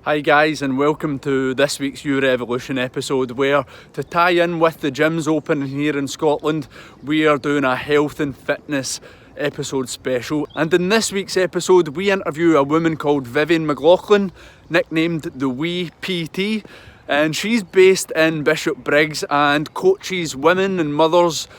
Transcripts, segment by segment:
Hi guys, and welcome to this week's You Revolution episode, where to tie in with the gyms opening here in Scotland, we are doing a health and fitness episode special. And in this week's episode we interview a woman called Vivian McLaughlin, nicknamed the Wee PT, and she's based in Bishopbriggs and coaches women and mothers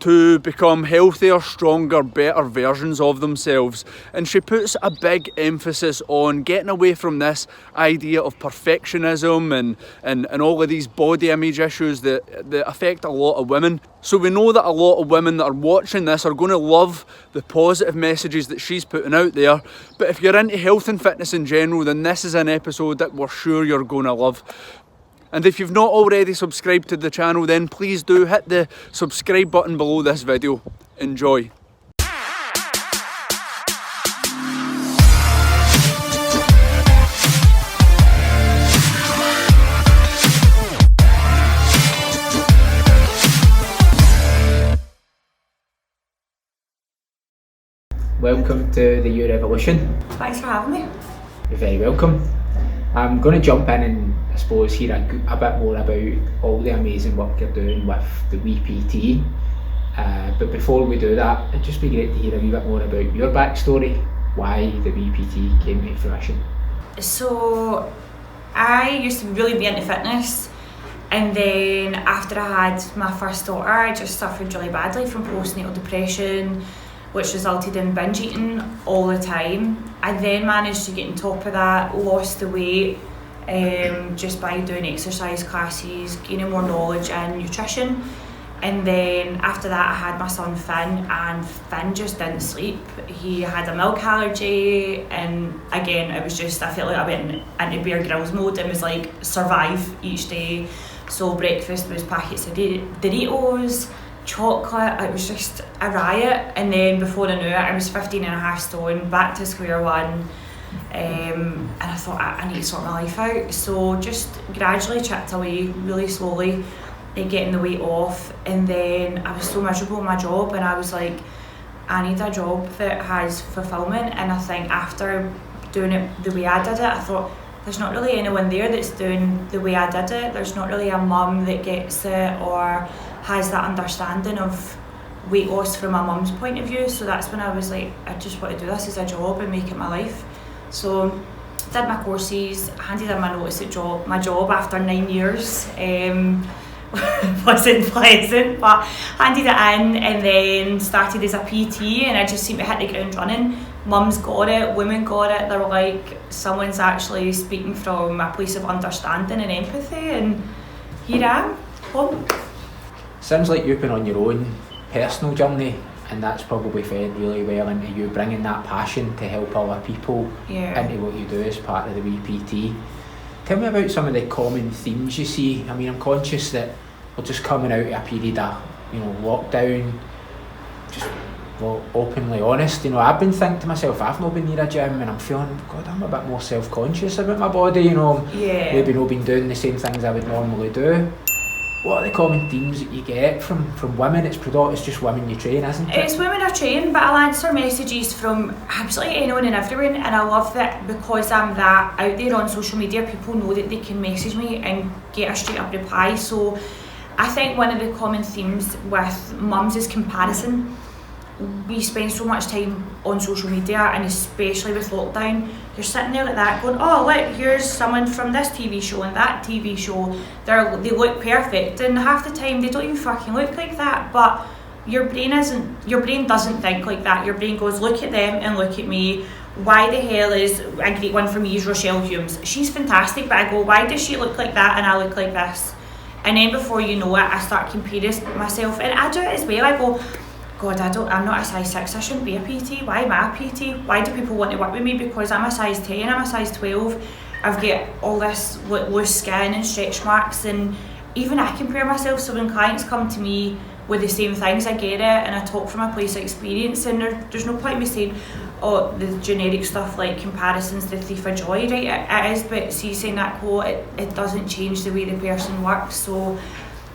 to become healthier, stronger, better versions of themselves. And she puts a big emphasis on getting away from this idea of perfectionism and all of these body image issues that affect a lot of women. So we know that a lot of women that are watching this are going to love the positive messages that she's putting out there. But if you're into health and fitness in general, then this is an episode that we're sure you're going to love. And if you've not already subscribed to the channel, then please do hit the subscribe button below this video. Enjoy. Welcome to the You Revolution. Thanks for having me. You're very welcome. I'm going to jump in and I suppose hear a bit more about all the amazing work you're doing with the Wee PT. But before we do that, it'd just be great to hear a wee bit more about your backstory, why the Wee PT came to fruition. So I used to really be into fitness, and then after I had my first daughter, I just suffered really badly from postnatal depression, which resulted in binge eating all the time. I then managed to get on top of that, lost the weight just by doing exercise classes, gaining more knowledge in nutrition. And then after that I had my son Finn, and Finn just didn't sleep. He had a milk allergy, and again it was just, I felt like I went into Bear Grylls mode and was like survive each day. So breakfast was packets of Doritos, chocolate, it was just a riot. And then before I knew it, I was 15.5 stone, back to square one. And I thought I need to sort my life out. So just gradually chipped away really slowly at getting the weight off. And then I was so miserable in my job, and I was like, I need a job that has fulfillment. And I think after doing it the way I did it, I thought there's not really anyone there that's doing the way I did it. There's not really a mum that gets it or has that understanding of weight loss from my mum's point of view. So that's when I was like, I just want to do this as a job and make it my life. So did my courses, handed in my notice at my job after 9 years. Wasn't pleasant, but handed it in, and then started as a PT, and I just seemed to hit the ground running. Mums got it, women got it. They were like, someone's actually speaking from a place of understanding and empathy, and here I am, home. Sounds like you've been on your own personal journey, and that's probably fed really well into you bringing that passion to help other people into what you do as part of the Wee PT. Tell me about some of the common themes you see. I mean, I'm conscious that we're just coming out of a period of, lockdown, just openly honest. I've been thinking to myself, I've not been near a gym, and I'm feeling, God, I'm a bit more self-conscious about my body, maybe not been doing the same things I would normally do. What are the common themes that you get from women? It's just women you train, isn't it? It's women I train, but I'll answer messages from absolutely anyone and everyone, and I love that because I'm that out there on social media, people know that they can message me and get a straight up reply. So I think one of the common themes with mums is comparison. We spend so much time on social media, and especially with lockdown, you're sitting there like that going, oh look, here's someone from this TV show and that TV show, they look perfect, and half the time they don't even fucking look like that. But your brain doesn't think like that. Your brain goes, look at them and look at me. Why the hell is, a great one for me is Rochelle Humes. She's fantastic, but I go, why does she look like that and I look like this? And then before you know it, I start comparing myself, and I do it as well. I go, God, I'm not a size 6, I shouldn't be a PT. Why am I a PT? Why do people want to work with me? Because I'm a size 10, I'm a size 12. I've got all this loose skin and stretch marks, and even I compare myself. So when clients come to me with the same things, I get it, and I talk from a place of experience, and there's no point in me saying, oh, the generic stuff like comparison's the thief of joy, right? It is, but see, saying that quote, it doesn't change the way the person works. So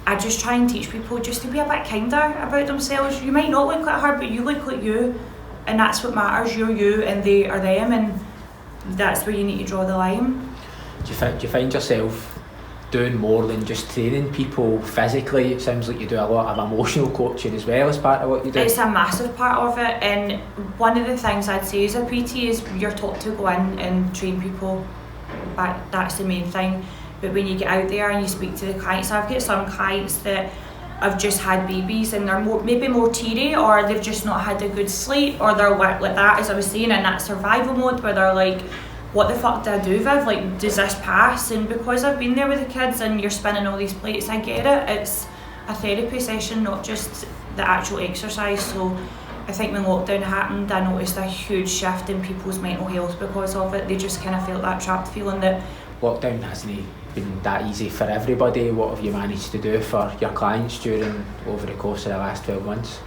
I just try and teach people just to be a bit kinder about themselves. You might not look like her, but you look like you, and that's what matters. You're you and they are them, and that's where you need to draw the line. Do you find yourself doing more than just training people physically? It sounds like you do a lot of emotional coaching as well as part of what you do. It's a massive part of it, and one of the things I'd say as a PT is you're taught to go in and train people, but that's the main thing. But when you get out there and you speak to the clients, I've got some clients that have just had babies and they're maybe more teary, or they've just not had a good sleep, or they're like that, as I was saying, in that survival mode where they're like, what the fuck do I do, Viv? Like, does this pass? And because I've been there with the kids and you're spinning all these plates, I get it. It's a therapy session, not just the actual exercise. So I think when lockdown happened, I noticed a huge shift in people's mental health because of it. They just kind of felt that trapped feeling that... Lockdown hasn't been that easy for everybody. What have you managed to do for your clients over the course of the last 12 months?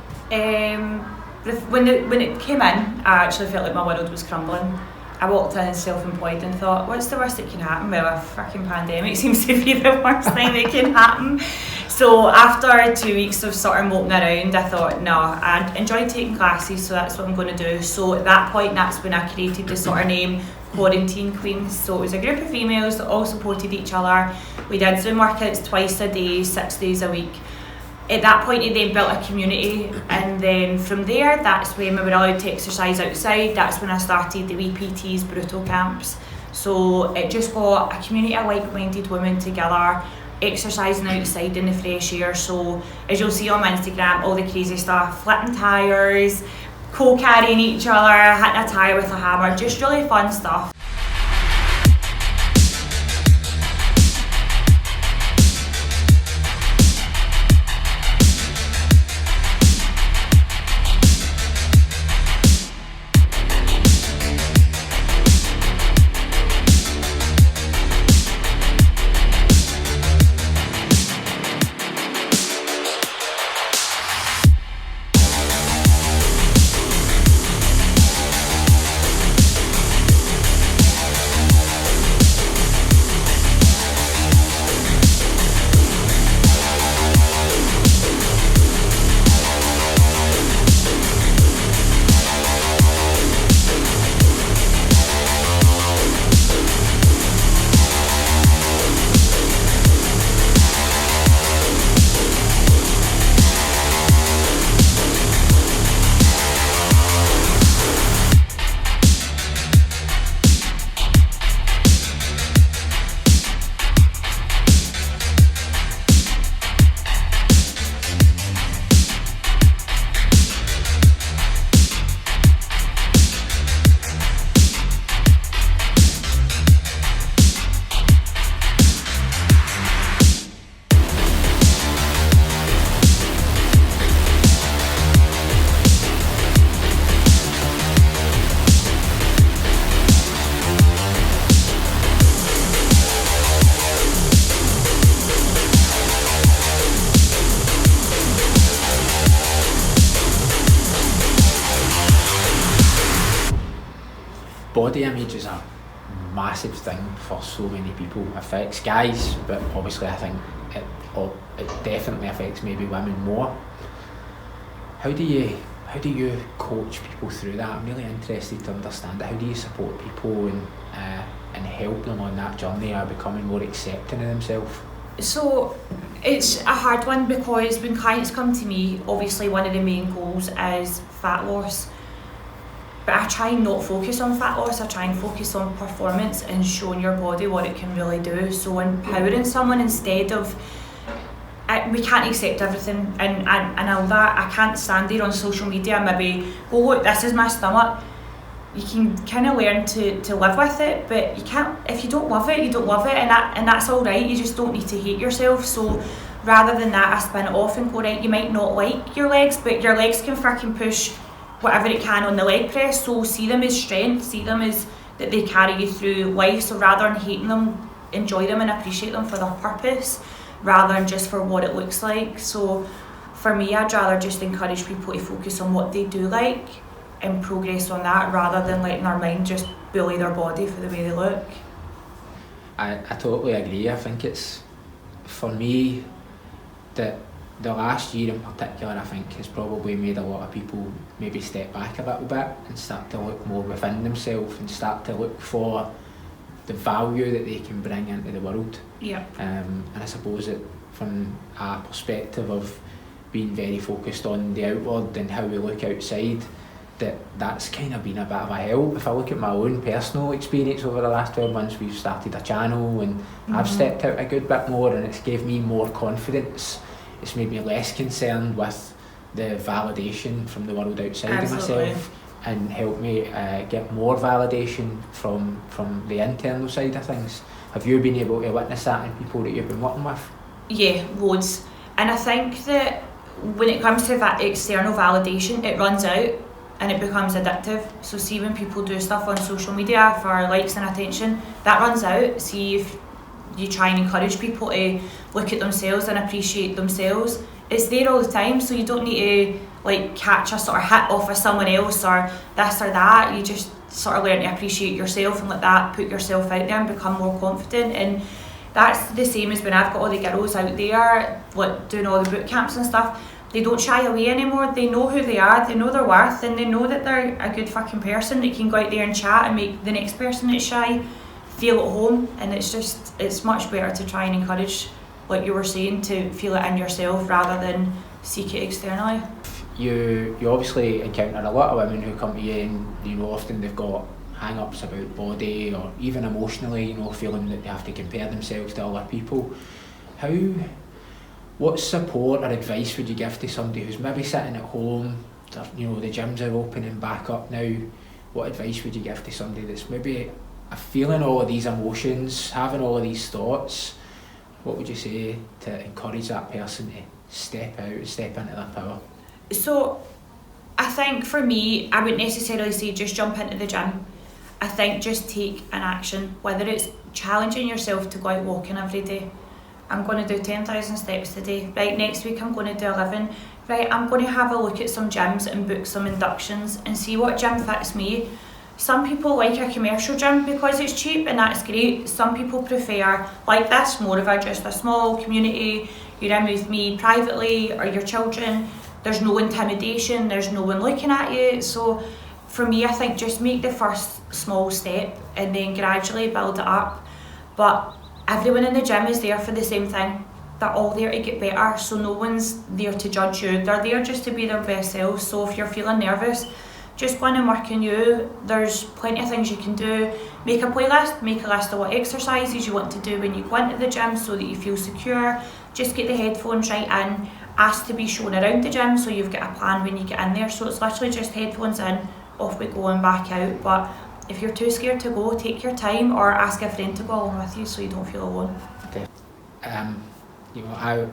When it came in, I actually felt like my world was crumbling. I walked in self-employed and thought, what's the worst that can happen? Well, a fucking pandemic seems to be the worst thing that can happen. So after 2 weeks of sort of moping around, I thought, no, I enjoy taking classes, so that's what I'm going to do. So at that point, that's when I created the sort of name Quarantine Queens. So it was a group of females that all supported each other. We did Zoom workouts twice a day, 6 days a week. At that point, it then built a community, and then from there, that's when we were allowed to exercise outside. That's when I started the WPT's Brutal Camps. So it just got a community of like-minded women together, exercising outside in the fresh air. So as you'll see on my Instagram, all the crazy stuff, flipping tyres, co-carrying each other, hitting a tyre with a hammer, just really fun stuff. Body image is a massive thing for so many people. It affects guys, but obviously I think it definitely affects maybe women more. How do you coach people through that? I'm really interested to understand it. How do you support people and help them on that journey of becoming more accepting of themselves? So it's a hard one because when clients come to me, obviously one of the main goals is fat loss. But I try and not focus on fat loss, I try and focus on performance and showing your body what it can really do. So empowering someone instead of, we can't accept everything and all that. I can't stand there on social media and maybe, oh look, this is my stomach. You can kind of learn to live with it, but you can't, if you don't love it, you don't love it, and that's all right. You just don't need to hate yourself. So rather than that, I spin it off and go, right, you might not like your legs, but your legs can freaking push whatever it can on the leg press, so see them as strength, see them as that they carry you through life. So rather than hating them, enjoy them and appreciate them for their purpose rather than just for what it looks like. So for me, I'd rather just encourage people to focus on what they do like and progress on that rather than letting their mind just bully their body for the way they look. I totally agree. I think it's, for me, that the last year in particular, I think, has probably made a lot of people maybe step back a little bit and start to look more within themselves and start to look for the value that they can bring into the world. Yeah. And I suppose that from a perspective of being very focused on the outward and how we look outside, that's kind of been a bit of a help. If I look at my own personal experience over the last 12 months, we've started a channel and I've stepped out a good bit more, and it's gave me more confidence. It's made me less concerned with the validation from the world outside of myself, and helped me get more validation from the internal side of things. Have you been able to witness that in people that you've been working with? Yeah, loads. And I think that when it comes to that external validation, it runs out and it becomes addictive. So see, when people do stuff on social media for likes and attention, that runs out. See, if you try and encourage people to look at themselves and appreciate themselves, it's there all the time, so you don't need to like catch a sort of hit off of someone else or this or that. You just sort of learn to appreciate yourself and let that put yourself out there and become more confident. And that's the same as when I've got all the girls out there like doing all the boot camps and stuff. They don't shy away anymore. They know who they are, they know their worth, and they know that they're a good fucking person that can go out there and chat and make the next person that's shy feel at home. And it's much better to try and encourage, like you were saying, to feel it in yourself rather than seek it externally. You obviously encounter a lot of women who come to you, and often they've got hang-ups about body or even emotionally, feeling that they have to compare themselves to other people. What support or advice would you give to somebody who's maybe sitting at home, the gyms are opening back up now? What advice would you give to somebody that's maybe feeling all of these emotions, having all of these thoughts? What would you say to encourage that person to step out, step into their power? So I think for me, I wouldn't necessarily say just jump into the gym. I think just take an action, whether it's challenging yourself to go out walking every day. I'm going to do 10,000 steps today. Right, next week I'm going to do 11. Right, I'm going to have a look at some gyms and book some inductions and see what gym fits me. Some people like a commercial gym because it's cheap, and that's great. Some people prefer, like this, more of just a small community. You're in with me privately or your children. There's no intimidation, there's no one looking at you. So for me, I think just make the first small step and then gradually build it up. But everyone in the gym is there for the same thing. They're all there to get better, so no one's there to judge you. They're there just to be their best selves. So if you're feeling nervous, just go in and work on you. There's plenty of things you can do. Make a playlist, make a list of what exercises you want to do when you go into the gym so that you feel secure. Just get the headphones right in. Ask to be shown around the gym so you've got a plan when you get in there. So it's literally just headphones in, off we go and back out. But if you're too scared to go, take your time or ask a friend to go along with you so you don't feel alone. I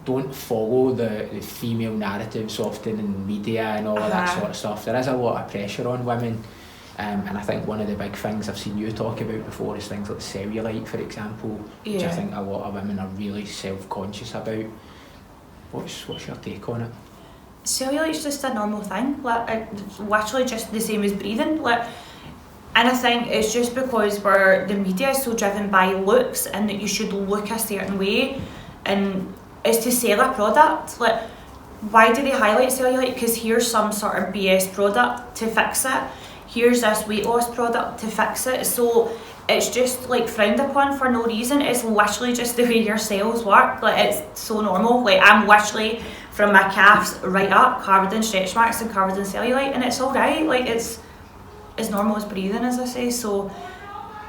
don't follow the female narratives often in media and all of that sort of stuff. There is a lot of pressure on women, and I think one of the big things I've seen you talk about before is things like cellulite, for example, which I think a lot of women are really self-conscious about. What's your take on it? Cellulite's just a normal thing. It's literally just the same as breathing. And I think it's just because the media is so driven by looks and that you should look a certain way, and it's to sell a product. Why do they highlight cellulite? Because here's some sort of BS product to fix it. Here's this weight loss product to fix it. So it's just frowned upon for no reason. It's literally just the way your cells work. It's so normal. I'm literally from my calves right up covered in stretch marks and covered in cellulite, and it's alright. It's as normal as breathing, as I say. So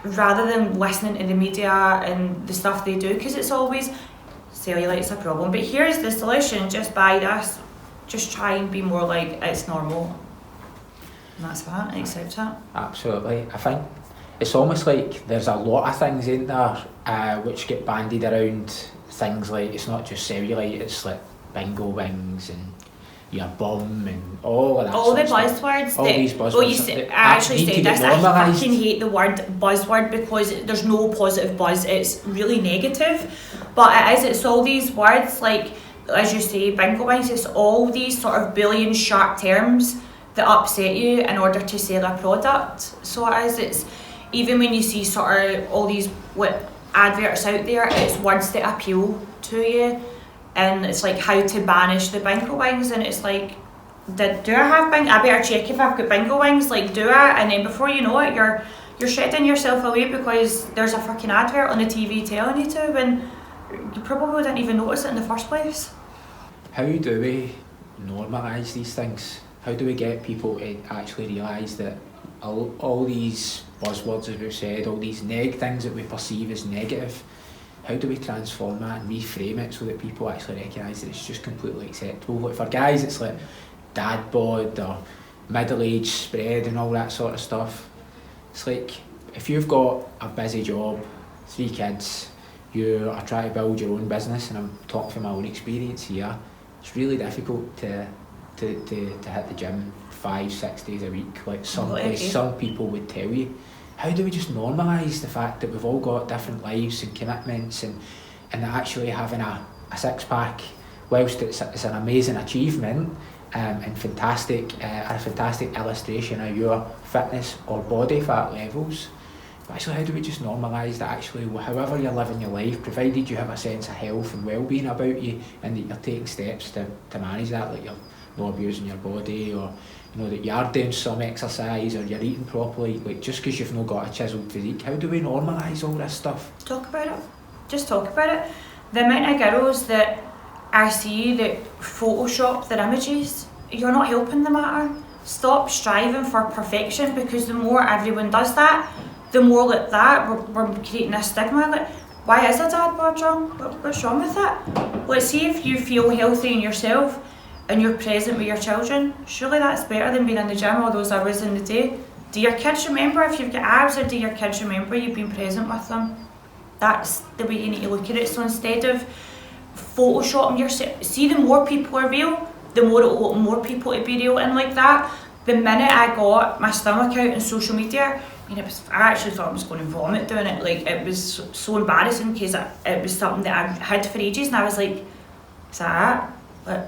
rather than listening to the media and the stuff they do, because it's always cellulite's a problem, but here's the solution, just buy this. Just try and be more it's normal, and that's that, and accept it. Absolutely. I think it's almost like there's a lot of things in there which get bandied around. Things like, it's not just cellulite, it's like bingo wings and your bum and all of that. All the buzzwords. All these buzzwords. I actually said this. I fucking hate the word buzzword because there's no positive buzz. It's really negative. But it is. It's all these words as you say, bingo wings. It's all these sort of Boolean sharp terms that upset you in order to sell a product. So it is. It's even when you see sort of all these adverts out there, it's words that appeal to you. And it's how to banish the bingo wings, and it's do I have bingo? I better check if I've got bingo wings, do I? And then before you know it, you're you're shredding yourself away because there's a fucking advert on the TV telling you to, when you probably didn't even notice it in the first place. How do we normalise these things? How do we get people to actually realise that all these buzzwords, as we've said, all these things that we perceive as negative, how do we transform that and reframe it so that people actually recognise that it's just completely acceptable? Like for guys, it's like dad bod or middle-age spread and all that sort of stuff. It's like, if you've got a busy job, 3 kids, you are trying to build your own business, and I'm talking from my own experience here, it's really difficult to hit the gym 5-6 days a week, like some people would tell you. How do we just normalise the fact that we've all got different lives and commitments, and that actually having a six-pack, whilst it's an amazing achievement and a fantastic illustration of your fitness or body fat levels, but actually how do we just normalise that actually however you're living your life, provided you have a sense of health and well-being about you, and that you're taking steps to manage that, like you're not abusing your body, or that you are doing some exercise, or you're eating properly, like just because you've not got a chiseled physique. How do we normalise all this stuff? Talk about it. Just talk about it. The amount of girls that I see that Photoshop their images, you're not helping the matter. Stop striving for perfection, because the more everyone does that, the more like that we're creating a stigma. Like, why is a dad bod wrong? What's wrong with it? Let's see, if you feel healthy in yourself and you're present with your children, surely that's better than being in the gym all those hours in the day. Do your kids remember if you've got abs, or do your kids remember you've been present with them? That's the way you need to look at it. So instead of photoshopping yourself, see, the more people are real, the more it will look more people to be real. And like that, the minute I got my stomach out on social media, I actually thought I was going to vomit doing it. Like, it was so embarrassing, because it was something that I had for ages, and I was like, is that it? Like,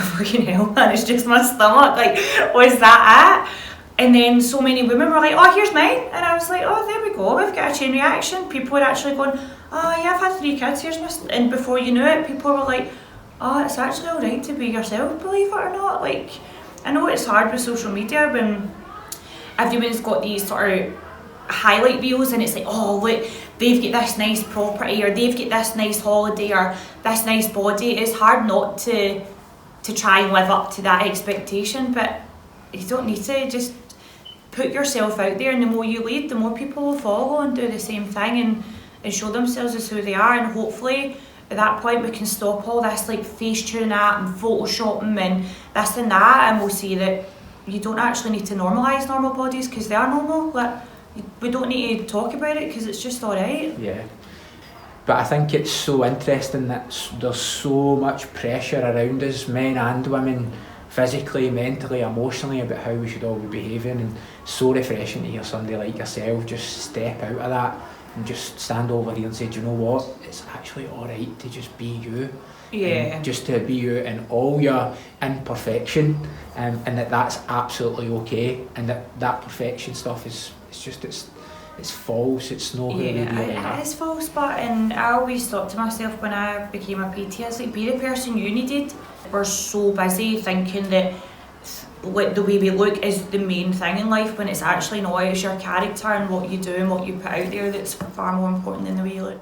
fucking hell, man, it's just my stomach. Like, was that it? And then so many women were like, oh, here's mine. And I was like, oh, there we go, we've got a chain reaction. People were actually going, oh yeah, I've had 3 kids, here's my... And before you knew it, people were like, oh, it's actually alright to be yourself, believe it or not. Like, I know it's hard with social media when everyone's got these sort of highlight reels, and it's like, oh look, they've got this nice property, or they've got this nice holiday, or this nice body. It's hard not to try and live up to that expectation, but you don't need to. Just put yourself out there, and the more you lead, the more people will follow and do the same thing and show themselves as who they are. And hopefully at that point we can stop all this like face-tuning at and photoshopping and this and that, and we'll see that you don't actually need to normalise normal bodies, because they are normal. Like, we don't need to talk about it, because it's just alright. Yeah. But I think it's so interesting that there's so much pressure around us, men and women, physically, mentally, emotionally, about how we should all be behaving, and so refreshing to hear somebody like yourself just step out of that and just stand over here and say, do you know what, it's actually alright to just be you. Yeah. Just to be you in all your imperfection, and that's absolutely okay, and that perfection stuff is it's false. It's not who we really are. It is false, but and I always thought to myself when I became a PT, I was like, be the person you needed. We're so busy thinking that the way we look is the main thing in life, when it's actually not. It's your character and what you do and what you put out there that's far more important than the way you look.